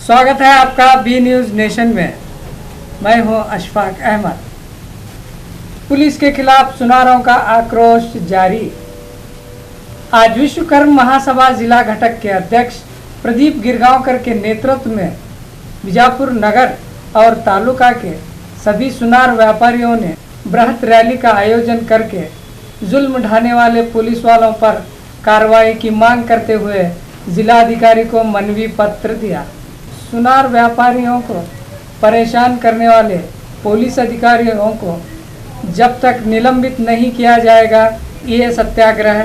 स्वागत है आपका बी न्यूज़ नेशन में। मैं हूं अशफाक अहमद। पुलिस के खिलाफ सुनारों का आक्रोश जारी। आज विश्वकर्म महासभा जिला घटक के अध्यक्ष प्रदीप गिरगांवकर के नेतृत्व में बीजापुर नगर और तालुका के सभी सुनार व्यापारियों ने बृहत रैली का आयोजन करके जुल्म ढाने वाले पुलिस वालों पर कार्रवाई की मांग करते हुए जिलाधिकारी को मनवी पत्र दिया। सुनार व्यापारियों को परेशान करने वाले पुलिस अधिकारियों को जब तक निलंबित नहीं किया जाएगा ये सत्याग्रह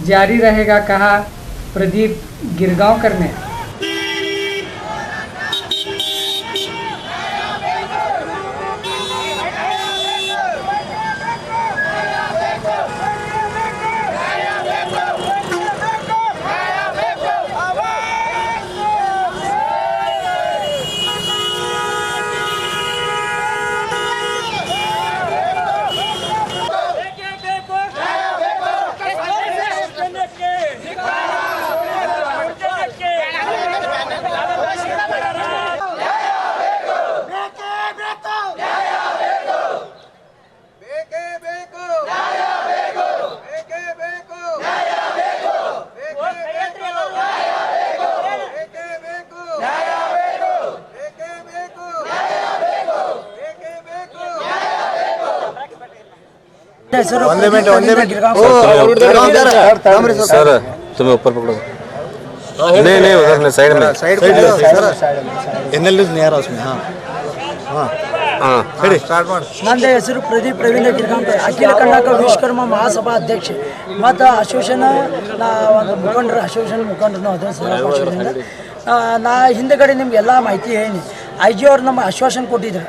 जारी रहेगा, कहा प्रदीप गिरगांवकर ने। सर तुम्हें ऊपर पकड़ो। नहीं उधर साइड में एनएल नहीं आ रहा उसमें। ನನ್ನ ಹೆಸರು ಪ್ರದೀಪ್ ರವೀಂದ್ರ ಗಿರ್ಗಾಂವಕರ್, ಅಖಿಲ ಕರ್ನಾಟಕ ವಿಶ್ವಕರ್ಮ ಮಹಾಸಭಾ ಅಧ್ಯಕ್ಷ ಮತ್ತು ಅಸೋಸಿಯೇಷನ್ ಒಂದು ಮುಖಂಡರು, ಅಸೋಸಿಯೇಷನ್ ಮುಖಂಡರು ಅದರಿಂದ ನಾ ಹಿಂದೆಗಡೆ ನಿಮ್ಗೆಲ್ಲ ಮಾಹಿತಿ ಹೇಳಿ ಐ ಜಿ ಅವ್ರು ನಮಗೆ ಆಶ್ವಾಸನೆ ಕೊಟ್ಟಿದ್ರು.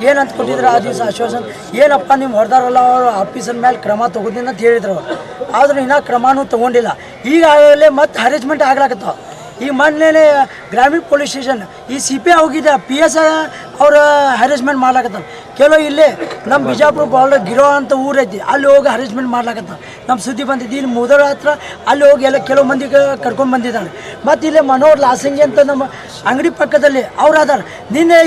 ಏನಂತ ಕೊಟ್ಟಿದ್ರು ಆ ದಿವಸ ಆಶ್ವಾಸನೆ, ಏನಪ್ಪ ನೀವು ಹೊಡೆದಾರಲ್ಲ ಅವರು ಆಫೀಸರ್ ಮೇಲೆ ಕ್ರಮ ತೊಗೋದಿನ ಅಂತ ಹೇಳಿದ್ರು ಅವರು. ಆದರೂ ಇನ್ನೂ ಕ್ರಮನೂ ತೊಗೊಂಡಿಲ್ಲ. ಈಗಾಗಲೇ ಮತ್ತೆ ಹರೇಸ್ಮೆಂಟ್ ಆಗ್ಲಾಕತ್ತಾವ. ಈ ಮೊನ್ನೆ ಗ್ರಾಮೀಣ ಪೊಲೀಸ್ ಸ್ಟೇಷನ್ ಈ ಸಿ ಪಿ ಹೋಗಿದ್ದ PSI ಅವ್ರು ಹರೇಸ್ಮೆಂಟ್ ಮಾಡ್ಲಾಕತ್ತಾರ. ಕೆಲವು ಇಲ್ಲೇ ನಮ್ಮ ಬಿಜಾಪುರ ಬಾರ್ಡರ್ ಗಿರೋ ಅಂತ ಊರೈತಿ, ಅಲ್ಲಿ ಹೋಗಿ ಹರೇಸ್ಮೆಂಟ್ ಮಾಡ್ಲಾಕತ್ತಾರ. ನಮ್ಮ ಸುದ್ದಿ ಬಂದಿದ್ದು ಇಲ್ಲಿ ಮುದರ ಹತ್ರ ಅಲ್ಲಿ ಹೋಗಿ ಎಲ್ಲ ಕೆಲವು ಮಂದಿಗೆ ಕರ್ಕೊಂಡು ಬಂದಿದ್ದಾಳೆ. ಮತ್ತು ಇಲ್ಲಿ ಮನೋಹರ್ ಲಾಸಂಗಿ ಅಂತ ನಮ್ಮ ಅಂಗಡಿ ಪಕ್ಕದಲ್ಲಿ ಅವ್ರು ಅದಾರ. ನಿನ್ನೆ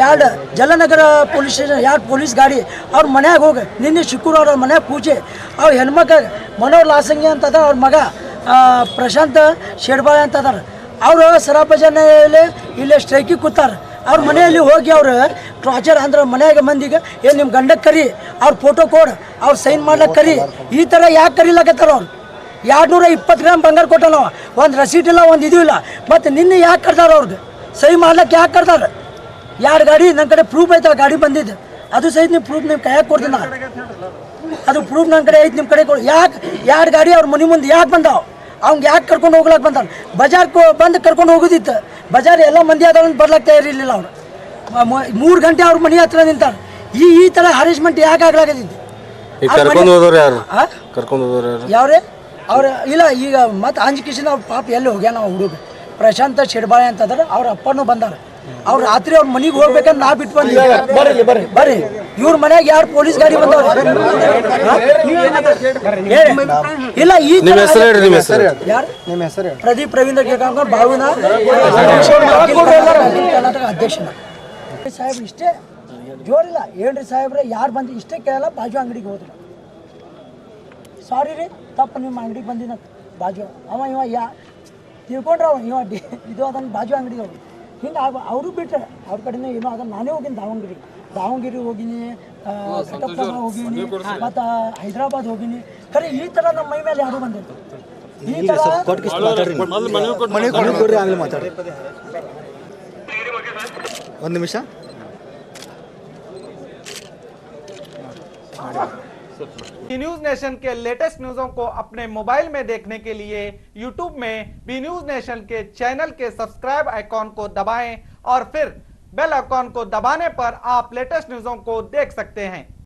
ಎರಡು ಜಲನಗರ ಪೊಲೀಸ್ ಸ್ಟೇಷನ್ 2 ಪೊಲೀಸ್ ಗಾಡಿ ಅವ್ರ ಮನ್ಯಾಗ ಹೋಗಿ ನಿನ್ನೆ ಶುಕ್ರವಾರ ಅವ್ರ ಮನ್ಯಾಗ ಪೂಜೆ. ಅವ್ರ ಹೆಣ್ಮಕ್ಳು ಮನೋಹರ್ ಲಾಸಂಗಿ ಅಂತ ಅದ, ಅವ್ರ ಮಗ ಪ್ರಶಾಂತ್ ಶೇಡ್ಬಾಳೆ ಅಂತ ಅದಾರ. ಅವರು ಸರಾಬಜನೆಯಲ್ಲಿ ಇಲ್ಲೇ ಸ್ಟ್ರೈಕಿಗೆ ಕೂತಾರ. ಅವ್ರ ಮನೆಯಲ್ಲಿ ಹೋಗಿ ಅವ್ರು ಟಾರ್ಚರ್ ಅಂದ್ರೆ ಮನೆಯಾಗ ಮಂದಿಗೆ ಏನು ನಿಮ್ಮ ಗಂಡಕ್ಕೆ ಕರಿ, ಅವ್ರ ಫೋಟೋ ಕೊಡು, ಅವ್ರು ಸೈನ್ ಮಾಡ್ಲಿಕ್ಕೆ ಕರಿ, ಈ ಥರ ಯಾಕೆ ಕರಿಲಕತ್ತಾರ ಅವ್ರು? 220 ಗ್ರಾಮ್ ಬಂಗಾರ ಕೊಟ್ಟಲ್ಲ, ಒಂದು ರಸೀಟ್ ಇಲ್ಲ, ಒಂದು ಇದು ಇಲ್ಲ. ಮತ್ತು ನಿನ್ನೆ ಯಾಕೆ ಕರ್ದಾರ ಅವ್ರಿಗೆ ಸಹಿ ಮಾಡ್ಲಿಕ್ಕೆ ಯಾಕೆ ಕರ್ದಾರ? 2 ಗಾಡಿ ನನ್ನ ಕಡೆ ಪ್ರೂಫ್ ಐತೆ, ಗಾಡಿ ಬಂದಿದ್ದು ಅದು ಸಹಿತ ನೀವು ಪ್ರೂಫ್ ನಿಮ್ಮ ಕೈಯಾಗ ಕೊಡ್ತೀನಿ ನಾನು. ಅದು ಪ್ರೂಫ್ ನನ್ನ ಕಡೆ ಐತೆ, ನಿಮ್ಮ ಕಡೆ ಕೊಡಿ. ಯಾಕೆ 2 ಗಾಡಿ ಅವ್ರ ಮನೆ ಮುಂದೆ ಯಾಕೆ ಬಂದಾವ? ಅವ್ಗೆ ಯಾಕೆ ಕರ್ಕೊಂಡು ಹೋಗ್ಲಾಕ್ ಬಂದಾನ? ಬಜಾರ್ ಬಂದು ಕರ್ಕೊಂಡು ಹೋಗೋದಿತ್ತು. ಬಜಾರ್ ಎಲ್ಲ ಮಂದಿ ಆದವ್ರು ಬರ್ಲಾಗ್ತಾ ಇರಲಿಲ್ಲ. ಅವ್ರು 3 ಗಂಟೆ ಅವ್ರ ಮನೆ ಹತ್ರ ನಿಂತಾರೆ. ಈ ಥರ ಹರೇಸ್ಮೆಂಟ್ ಯಾಕೆ ಆಗ್ಲಾಗದಿತ್ತು? ಯಾವ್ರೆ ಅವ್ರು ಇಲ್ಲ. ಈಗ ಮತ್ತು ಅಂಜಿಕಿಶನ್ ಅವ್ರ ಪಾಪ ಎಲ್ಲಿ ಹೋಗ್ಯಾನ ಹುಡುಗ ಪ್ರಶಾಂತ ಶೆಡ್ಬಾಳೆ ಅಂತ ಅದಾರ. ಅವ್ರ ಅಪ್ಪನೂ ಬಂದಾರ. ಅವ್ರು ರಾತ್ರಿ ಅವ್ರ ಮನೆಗೆ ಹೋಗ್ಬೇಕಂತ ನಾ ಬಿಟ್ಟು ಬಂದಿದ್ದೆ. ಬರ್ರಿ ಇವ್ರ ಮನೆಯಾಗ 2 ಪೊಲೀಸ್ ಗಾಡಿ ಬಂದವ್ರು. ಇಲ್ಲ ಈ ಯಾರು ಪ್ರದೀಪ್ ರವೀಂದ್ರ ಗಿರ್ಗಾಂವಕರ್ ಬಾವಿನ ಕರ್ನಾಟಕ ಅಧ್ಯಕ್ಷನ ಸಾಹೇಬ್ರು. ಇಷ್ಟೇ ಜೋರಿಲ್ಲ ಏನ್ರಿ ಸಾಹೇಬ್ರೆ, ಯಾರು ಬಂದು ಇಷ್ಟೇ ಕೇಳಲ್ಲ. ಬಾಜು ಅಂಗಡಿಗೆ ಹೋದ್ರು. ಸಾರಿ ರೀ, ತಪ್ಪು ನಿಮ್ಮ ಅಂಗಡಿಗೆ ಬಂದಿನ ಬಾಜು ಇವ ತಿಳ್ಕೊಂಡ್ರ ಇವ ಇದು ಅದನ್ನು ಬಾಜು ಅಂಗಡಿಗೆ ಹೋಗಿ ಹಿಂಗೆ ಅವರು ಬಿಟ್ಟರೆ ಅವ್ರ ಕಡೆನೇ ಏನೋ ಅದನ್ನು. ನಾನೇ ಹೋಗಿನಿ ದಾವಣಗೆರೆ ಹೋಗಿನಿ, ಕಟಪ್ಪ ಹೋಗಿನಿ, ಮತ್ತು ಹೈದರಾಬಾದ್ ಹೋಗಿನಿ. ಖರೆ ಈ ಥರ ನಮ್ಮ ಮೈ ಮೇಲೆ ಯಾರು ಬಂದಿಲ್ಲ. ಈ ಥರ ಒಂದು ನಿಮಿಷ. बी न्यूज नेशन के लेटेस्ट न्यूज़ों को अपने मोबाइल में देखने के लिए YouTube में बी न्यूज नेशन के चैनल के सब्सक्राइब आइकॉन को दबाएं और फिर बेल आइकॉन को दबाने पर आप लेटेस्ट न्यूज़ों को देख सकते हैं।